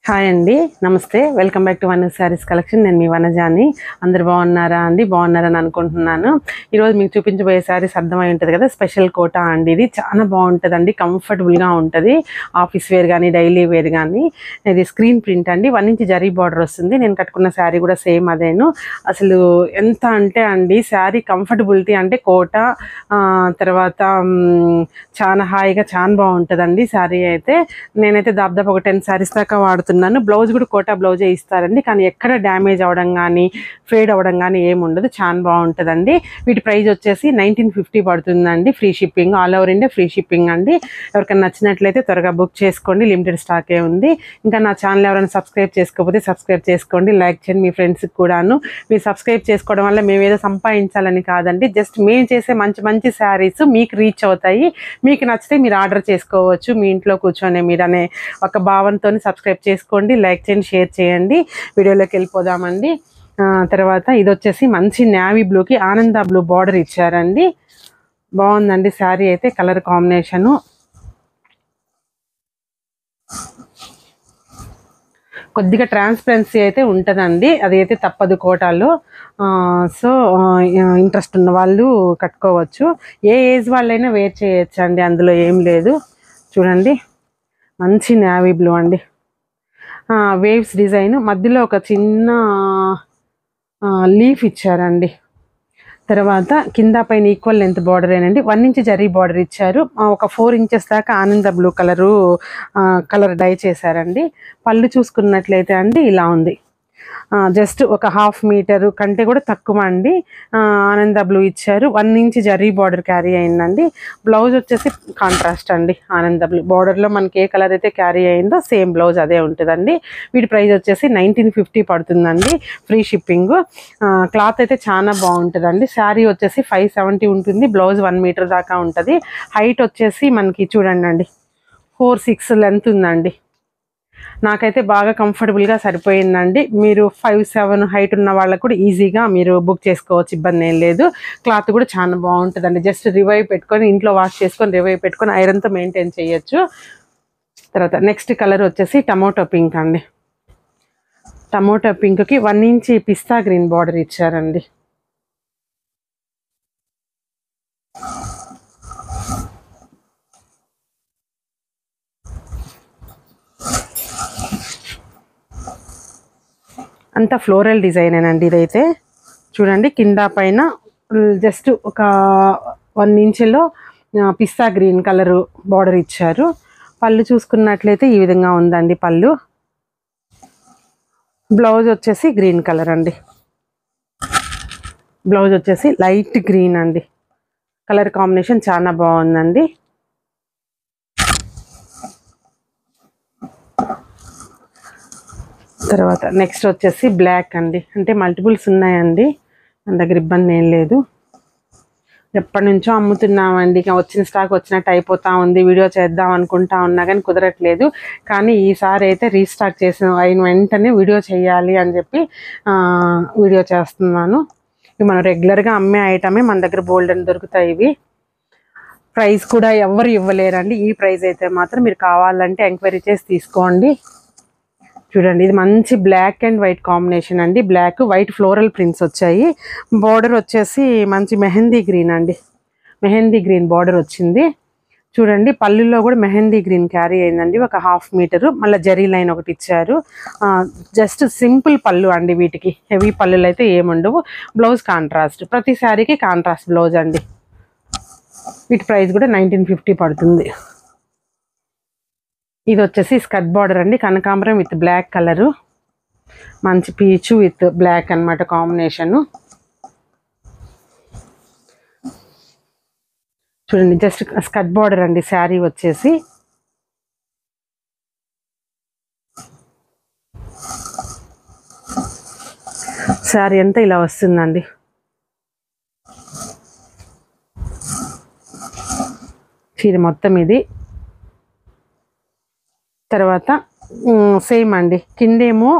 Hi అండి, నమస్తే. Welcome back to Vanaja saris collection. నేను మీ వనజాని. అందరు బాగున్నారా అండి? బాగున్నారని అనుకుంటున్నాను. ఈరోజు మీకు చూపించబోయే శారీస్ అర్థమై ఉంటుంది కదా, స్పెషల్ కోటా అండి. ఇది చాలా బాగుంటుందండి, కంఫర్టబుల్గా ఉంటుంది. ఆఫీస్ వేర్ కానీ డైలీ వేర్ కానీ. ఇది స్క్రీన్ ప్రింట్ అండి, 1 ఇంచ్ జరీ బార్డర్ వస్తుంది. నేను కట్టుకున్న శారీ కూడా సేమ్ అదేను. అసలు ఎంత అంటే అండి, శారీ కంఫర్టబిలిటీ అంటే కోటా తర్వాత చాలా హాయిగా చాలా బాగుంటుందండి శారీ అయితే. నేనైతే దాదాపు ఒక 10 శారీస్ దాకా వాడుతున్నాను. బ్లౌజ్ కూడా కోటా బ్లౌజే ఇస్తారండి, కానీ ఎక్కడ డ్యామేజ్ అవ్వడం కానీ ఫేడ్ అవ్వడం కానీ ఏముండదు. చాలా బాగుంటుందండి. వీటి ప్రైస్ వచ్చేసి 1950 పడుతుందండి. Free shipping, all over India free shipping అండి. ఎవరికైనా నచ్చినట్లయితే త్వరగా బుక్ చేసుకోండి, లిమిటెడ్ స్టాకే ఉంది. ఇంకా నా ఛానల్ ఎవరైనా సబ్స్క్రైబ్ చేసుకోకపోతే సబ్స్క్రైబ్ చేసుకోండి, లైక్ చేయండి మీ ఫ్రెండ్స్కి కూడాను. మీరు సబ్స్క్రైబ్ చేసుకోవడం వల్ల మేము ఏదో సంపాదించాలని కాదండి, జస్ట్ మేము చేసే మంచి మంచి శారీస్ మీకు రీచ్ అవుతాయి. మీకు నచ్చితే మీరు ఆర్డర్ చేసుకోవచ్చు మీ ఇంట్లో కూర్చొని. మీరు అనే ఒక భావంతో సబ్స్క్రైబ్ చేసుకోండి, లైక్ చేయండి, షేర్ చేయండి. వీడియోలోకి వెళ్ళిపోదామండి. తర్వాత ఇది వచ్చేసి మంచి నేవీ బ్లూకి ఆనంద బ్లూ బార్డర్ ఇచ్చారండి. బాగుందండి శారీ అయితే, కలర్ కాంబినేషను. కొద్దిగా ట్రాన్స్పరెన్సీ అయితే ఉంటుందండి, అది అయితే తప్పదు కోటాలో. సో ఇంట్రెస్ట్ ఉన్న వాళ్ళు కట్టుకోవచ్చు. ఏ ఏజ్ వాళ్ళైనా వేర్ చేయొచ్చు అండి, అందులో ఏం లేదు. చూడండి, మంచి నేవీ బ్లూ అండి. వేవ్స్ డిజైన్ మధ్యలో ఒక చిన్న లీఫ్ ఇచ్చారండి. తర్వాత కింద పైన ఈక్వల్ లెంత్ బార్డర్ ఏనండి. 1 ఇంచ్ జరీ బార్డర్ ఇచ్చారు. ఒక 4 ఇంచెస్ దాకా ఆనంద బ్లూ కలర్ డై చేశారండి. పళ్ళు చూసుకున్నట్లయితే అండి ఇలా ఉంది. జస్ట్ ఒక 1/2 మీటరు కంటే కూడా తక్కువ అండి. ఆనంద బ్లూ ఇచ్చారు. 1 ఇంచ్ జరీ బార్డర్ క్యారీ అయిందండి. బ్లౌజ్ వచ్చేసి కాంట్రాస్ట్ అండి. ఆనంద బ్లూ బార్డర్లో మనకి ఏ కలర్ అయితే క్యారీ అయిందో సేమ్ బ్లౌజ్ అదే ఉంటుందండి. వీటి ప్రైస్ వచ్చేసి 1950 పడుతుందండి, ఫ్రీ షిప్పింగ్. క్లాత్ అయితే చాలా బాగుంటుందండి. శారీ వచ్చేసి 570 ఉంటుంది. బ్లౌజ్ 1 మీటర్ దాకా ఉంటుంది. హైట్ వచ్చేసి మనకి చూడండి అండి, 4'6" లెంత్ ఉందండి. నాకైతే బాగా కంఫర్టబుల్గా సరిపోయిందండి. మీరు 5'7" హైట్ ఉన్న వాళ్ళకు కూడా ఈజీగా మీరు బుక్ చేసుకోవచ్చు, ఇబ్బంది ఏం లేదు. క్లాత్ కూడా చాలా బాగుంటుందండి. జస్ట్ రివైవ్ పెట్టుకొని ఇంట్లో వాష్ చేసుకొని రివైవ్ పెట్టుకొని ఐరన్తో మెయింటైన్ చేయొచ్చు. తర్వాత నెక్స్ట్ కలర్ వచ్చేసి టమోటో పింక్ అండి. టమోటో పింక్కి 1 ఇంచ్ పిస్తా గ్రీన్ బార్డర్ ఇచ్చారండి. అంతా ఫ్లోరల్ డిజైనేనండి ఇదైతే. చూడండి, కింద పైన జస్ట్ ఒక 1 ఇంచ్లో పిస్తా గ్రీన్ కలరు బార్డర్ ఇచ్చారు. పళ్ళు చూసుకున్నట్లయితే ఈ విధంగా ఉందండి పళ్ళు. బ్లౌజ్ వచ్చేసి గ్రీన్ కలర్ అండి. బ్లౌజ్ వచ్చేసి లైట్ గ్రీన్ అండి. కలర్ కాంబినేషన్ చాలా బాగుందండి. తర్వాత నెక్స్ట్ వచ్చేసి బ్లాక్ అండి. అంటే మల్టిపుల్స్ ఉన్నాయండి, మన దగ్గర ఇబ్బంది ఏం లేదు. ఎప్పటి నుంచో అమ్ముతున్నామండి, ఇక వచ్చిన స్టాక్ వచ్చినట్టు అయిపోతూ ఉంది. వీడియో చేద్దాం అనుకుంటా ఉన్నా కానీ కుదరట్లేదు. కానీ ఈసారి అయితే రీస్టాక్ అయిన వెంటనే వీడియో చేయాలి అని చెప్పి వీడియో చేస్తున్నాను. ఇవి మనం రెగ్యులర్గా అమ్మే ఐటమే, మన దగ్గర బోల్డ్ అని దొరుకుతాయి ఇవి. ప్రైస్ కూడా ఎవరు ఇవ్వలేరండి. ఈ ప్రైస్ అయితే మాత్రం మీరు కావాలంటే ఎంక్వైరీ చేసి తీసుకోండి. చూడండి, ఇది మంచి బ్లాక్ అండ్ వైట్ కాంబినేషన్ అండి. బ్లాక్ వైట్ ఫ్లోరల్ ప్రింట్స్ వచ్చాయి. బార్డర్ వచ్చేసి మంచి మెహందీ గ్రీన్ అండి. మెహందీ గ్రీన్ బార్డర్ వచ్చింది. చూడండి, పళ్ళులో కూడా మెహందీ గ్రీన్ క్యారీ అయిందండి. ఒక 1/2 మీటరు. మళ్ళీ జరీ లైన్ ఒకటి ఇచ్చారు. జస్ట్ సింపుల్ పళ్ళు అండి, వీటికి హెవీ పళ్ళులు అయితే ఏముండవు. బ్లౌజ్ కాంట్రాస్ట్, ప్రతి శారీకి కాంట్రాస్ట్ బ్లౌజ్ అండి. వీటి ప్రైస్ కూడా 1950 పడుతుంది. ఇది వచ్చేసి స్కర్ట్ బార్డర్ అండి, కనకాంబరం విత్ బ్లాక్ కలరు. మంచి పీచు విత్ బ్లాక్ అన్నమాట కాంబినేషను. చూడండి, జస్ట్ స్కర్ట్ బార్డర్ అండి. శారీ వచ్చేసి శారీ అంతా ఇలా వస్తుందండి. చీర మొత్తం ఇది. తర్వాత సేమ్ అండి. కిందేమో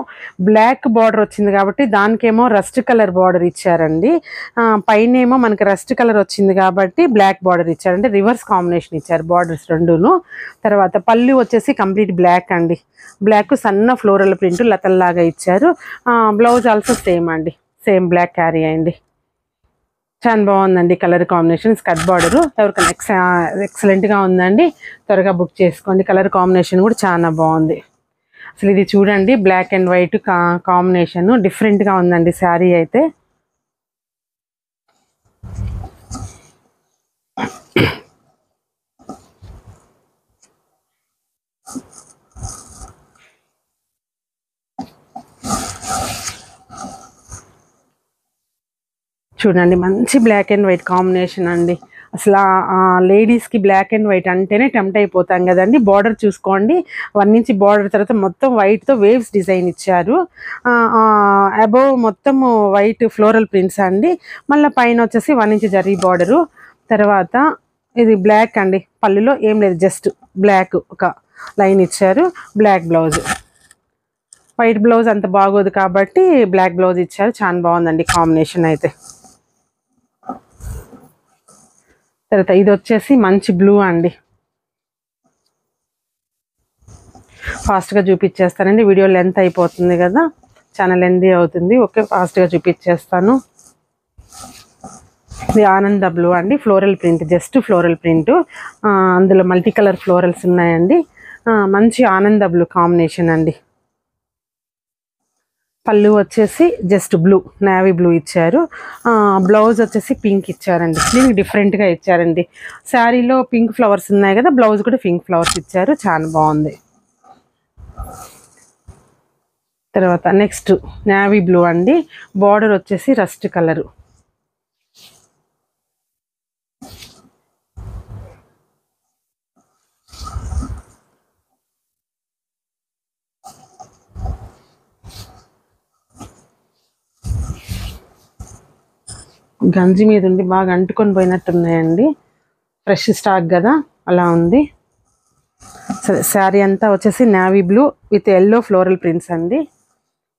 బ్లాక్ బార్డర్ వచ్చింది కాబట్టి దానికేమో రస్ట్ కలర్ బార్డర్ ఇచ్చారండి. పైనేమో మనకి రస్ట్ కలర్ వచ్చింది కాబట్టి బ్లాక్ బార్డర్ ఇచ్చారంటే రివర్స్ కాంబినేషన్ ఇచ్చారు బార్డర్స్ రెండును. తర్వాత పళ్ళు వచ్చేసి కంప్లీట్ బ్లాక్ అండి. బ్లాక్ సన్న ఫ్లోరల్ ప్రింట్ లతల్లాగా ఇచ్చారు. బ్లౌజ్ ఆల్సో సేమ్ అండి, సేమ్ బ్లాక్ క్యారీ అయింది. చాలా బాగుందండి కలర్ కాంబినేషన్. స్కర్ట్ బార్డరు ఎవరికైనా ఎక్సలెంట్గా ఉందండి, త్వరగా బుక్ చేసుకోండి. కలర్ కాంబినేషన్ కూడా చాలా బాగుంది. అసలు ఇది చూడండి, బ్లాక్ అండ్ వైట్ కాంబినేషన్ డిఫరెంట్గా ఉందండి శారీ అయితే. చూడండి మంచి బ్లాక్ అండ్ వైట్ కాంబినేషన్ అండి. అసలు లేడీస్కి బ్లాక్ అండ్ వైట్ అంటేనే టెంప్ట్ అయిపోతాం కదండి. బార్డర్ చూసుకోండి, 1 ఇంచ్ బార్డర్, తర్వాత మొత్తం వైట్తో వేవ్స్ డిజైన్ ఇచ్చారు. అబోవ్ మొత్తం వైట్ ఫ్లోరల్ ప్రింట్స్ అండి. మళ్ళీ పైన వచ్చేసి 1 ఇంచ్ జరీ బార్డరు. తర్వాత ఇది బ్లాక్ అండి, పళ్ళులో ఏం లేదు, జస్ట్ బ్లాక్ ఒక లైన్ ఇచ్చారు. బ్లాక్ బ్లౌజ్, వైట్ బ్లౌజ్ అంత బాగోదు కాబట్టి బ్లాక్ బ్లౌజ్ ఇచ్చారు. చాలా బాగుందండి కాంబినేషన్ అయితే. తర్వాత ఇది వచ్చేసి మంచి బ్లూ అండి. ఫాస్ట్గా చూపించేస్తానండి, వీడియో లెంత్ అయిపోతుంది కదా, చాలా లెంతీ అవుతుంది. ఓకే, ఫాస్ట్గా చూపించేస్తాను. ఇది ఆనంద బ్లూ అండి, floral print, just floral print. అందులో మల్టీ కలర్ ఫ్లోరల్స్ ఉన్నాయండి. మంచి ఆనంద బ్లూ కాంబినేషన్ అండి. పళ్ళు వచ్చేసి జస్ట్ బ్లూ, నేవీ బ్లూ ఇచ్చారు. బ్లౌజ్ వచ్చేసి పింక్ ఇచ్చారండి. దీనికి డిఫరెంట్గా ఇచ్చారండి. శారీలో పింక్ ఫ్లవర్స్ ఉన్నాయి కదా, బ్లౌజ్ కూడా పింక్ ఫ్లవర్స్ ఇచ్చారు. చాలా బాగుంది. తర్వాత నెక్స్ట్ నేవీ బ్లూ అండి, బార్డర్ వచ్చేసి రస్ట్ కలరు. గంజి మీద ఉండి బాగా అంటుకొని పోయినట్టున్నాయండి, ఫ్రెష్ స్టాక్ కదా అలా ఉంది. సరే, శారీ అంతా వచ్చేసి navy blue with yellow floral prints అండి.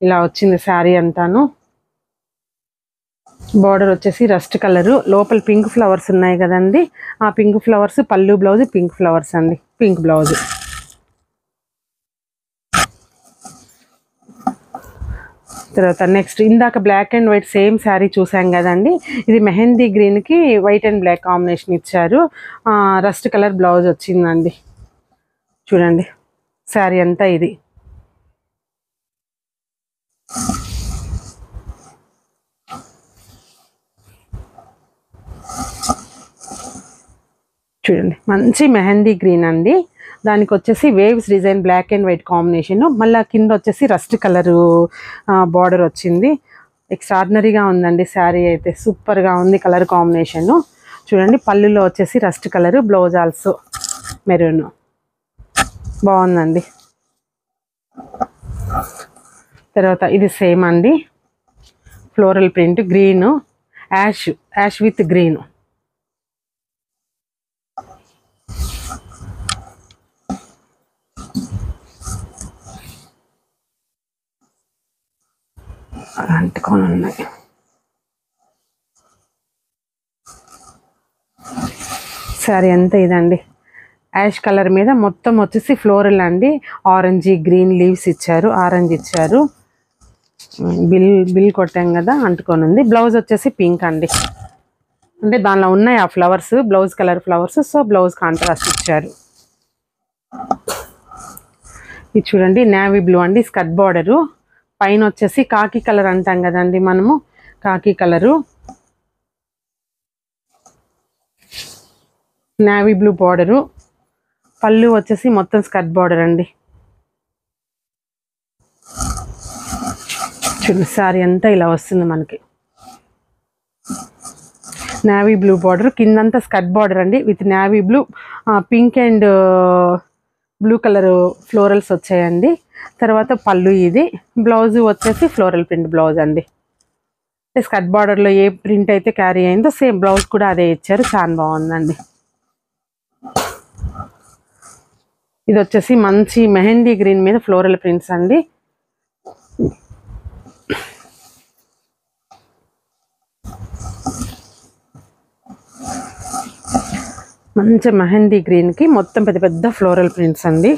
ఇలా వచ్చింది శారీ అంతాను. బార్డర్ వచ్చేసి రస్ట్ కలరు, లోపల పింక్ ఫ్లవర్స్ ఉన్నాయి కదండి, ఆ పింక్ ఫ్లవర్స్ పళ్ళు, బ్లౌజ్ పింక్ ఫ్లవర్స్ అండి, పింక్ బ్లౌజ్. తర్వాత నెక్స్ట్ ఇందాక black and white same sari చూసాం కదండి, ఇది మెహందీ గ్రీన్కి వైట్ అండ్ బ్లాక్ కాంబినేషన్ ఇచ్చారు. రస్ట్ కలర్ బ్లౌజ్ వచ్చిందండి. చూడండి శారీ అంతా ఇది. చూడండి మంచి మెహందీ గ్రీన్ అండి, దానికి వచ్చేసి waves design black and white combination, మళ్ళీ కింద వచ్చేసి రస్ట్ కలరు బార్డర్ వచ్చింది. ఎక్స్ట్రాడినరీగా ఉందండి శారీ అయితే, సూపర్గా ఉంది కలర్ కాంబినేషను. చూడండి పళ్ళులో వచ్చేసి rust colour, blouse also maroon, బాగుందండి. తర్వాత ఇది సేమ్ అండి, floral print, green, ash with green. అంటుకొని ఉన్నాయి. శారీ అంతా ఇదండి, యాష్ కలర్ మీద మొత్తం వచ్చేసి ఫ్లోరల్ అండి. ఆరెంజ్ గ్రీన్ లీవ్స్ ఇచ్చారు, ఆరెంజ్ ఇచ్చారు. బిల్ కొట్టాం కదా, అంటుకొని ఉంది. బ్లౌజ్ వచ్చేసి పింక్ అండి, అంటే దానిలో ఉన్నాయి ఆ flowers, blouse colour flowers, so blouse contrast ఇచ్చారు. ఇది చూడండి నేవీ బ్లూ అండి, స్కర్ట్ బార్డరు, పైన వచ్చేసి కాకి కలర్ అంటాం కదండి మనము, కాకి కలరు, నేవీ బ్లూ బార్డరు, పళ్ళు వచ్చేసి మొత్తం స్కర్ట్ బార్డర్ అండి. చూడండి శారీ అంతా ఇలా వస్తుంది మనకి, నేవీ బ్లూ బార్డర్, కిందంతా స్కర్ట్ బార్డర్ అండి with navy blue, pink and blue colour florals వచ్చాయండి. తర్వాత పళ్ళు, ఇది బ్లౌజ్ వచ్చేసి ఫ్లోరల్ ప్రింట్ బ్లౌజ్ అండి. స్కర్ట్ బార్డర్లో ఏ ప్రింట్ అయితే క్యారీ అయిందో సేమ్ బ్లౌజ్ కూడా అదే ఇచ్చారు. చాలా బాగుందండి. ఇది వచ్చేసి మంచి మెహందీ గ్రీన్ మీద ఫ్లోరల్ ప్రింట్స్ అండి. మంచి మెహందీ గ్రీన్కి మొత్తం పెద్ద పెద్ద ఫ్లోరల్ ప్రింట్స్ అండి.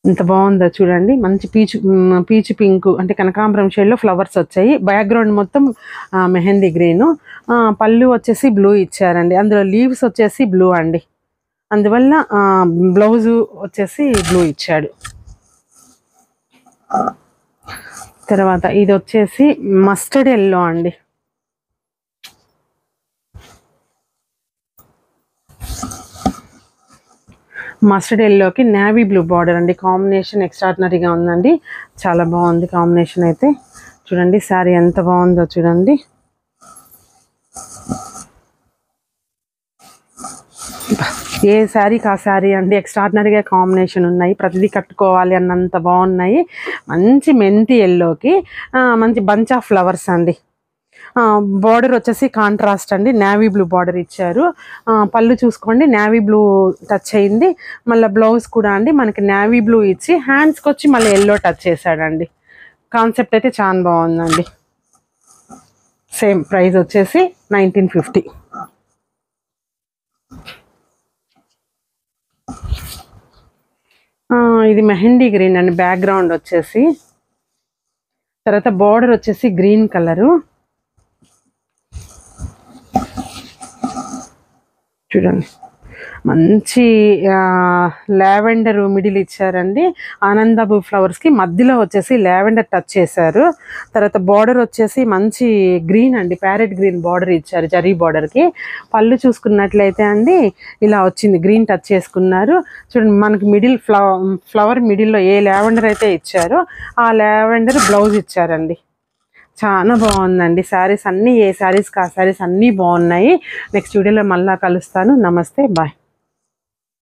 ఎంత బాగుందో చూడండి. మంచి పీచు పింక్ అంటే కనకాంబరం షేడ్లో ఫ్లవర్స్ వచ్చాయి. బ్యాక్గ్రౌండ్ మొత్తం మెహందీ గ్రీను. పళ్ళు వచ్చేసి బ్లూ ఇచ్చారండి. అందులో లీవ్స్ వచ్చేసి బ్లూ అండి. అందువల్ల బ్లౌజు వచ్చేసి బ్లూ ఇచ్చాడు. తర్వాత ఇది వచ్చేసి మస్టర్డ్ ఎల్లో అండి. మస్టర్డ్ ఎల్లోకి నేవీ బ్లూ బార్డర్ అండి. కాంబినేషన్ ఎక్స్ట్రాడినరీగా ఉందండి. చాలా బాగుంది కాంబినేషన్ అయితే. చూడండి శారీ ఎంత బాగుందో చూడండి. ఏ శారీకి ఆ శారీ అండి. ఎక్స్ట్రాడినరీగా కాంబినేషన్ ఉన్నాయి. ప్రతిదీ కట్టుకోవాలి అన్నంత బాగున్నాయి. మంచి మెంతి ఎల్లోకి మంచి బంచ్ ఆఫ్ ఫ్లవర్స్ అండి. బార్డర్ వచ్చేసి కాంట్రాస్ట్ అండి. నేవీ బ్లూ బార్డర్ ఇచ్చారు. పళ్ళు చూసుకోండి నేవీ బ్లూ టచ్ అయింది. మళ్ళీ బ్లౌజ్ కూడా అండి మనకి నేవీ బ్లూ ఇచ్చి హ్యాండ్స్కి వచ్చి మళ్ళీ ఎల్లో టచ్ చేశాడండి. కాన్సెప్ట్ అయితే చాలా బాగుందండి. సేమ్ ప్రైస్ వచ్చేసి 1950. ఇది మెహందీ గ్రీన్ అండి. బ్యాక్గ్రౌండ్ వచ్చేసి తర్వాత బార్డర్ వచ్చేసి గ్రీన్ కలరు. చూడండి మంచి లావెండర్ మిడిల్ ఇచ్చారండి. ఆనందబు ఫ్లవర్స్కి మధ్యలో వచ్చేసి లావెండర్ టచ్ చేశారు. తర్వాత బార్డర్ వచ్చేసి మంచి గ్రీన్ అండి. ప్యారెట్ గ్రీన్ బార్డర్ ఇచ్చారు జరీ బార్డర్కి. పళ్ళు చూసుకున్నట్లయితే అండి ఇలా వచ్చింది. గ్రీన్ టచ్ చేసుకున్నారు. చూడండి మనకి మిడిల్ ఫ్లవర్ మిడిల్లో ఏ లావెండర్ అయితే ఇచ్చారో ఆ లావెండర్ బ్లౌజ్ ఇచ్చారండి. చాలా బాగుందండి. శారీస్ అన్నీ ఏ శారీస్కి ఆ శారీస్ అన్నీ బాగున్నాయి. నెక్స్ట్ వీడియోలో మళ్ళీ కలుస్తాను. నమస్తే, బాయ్.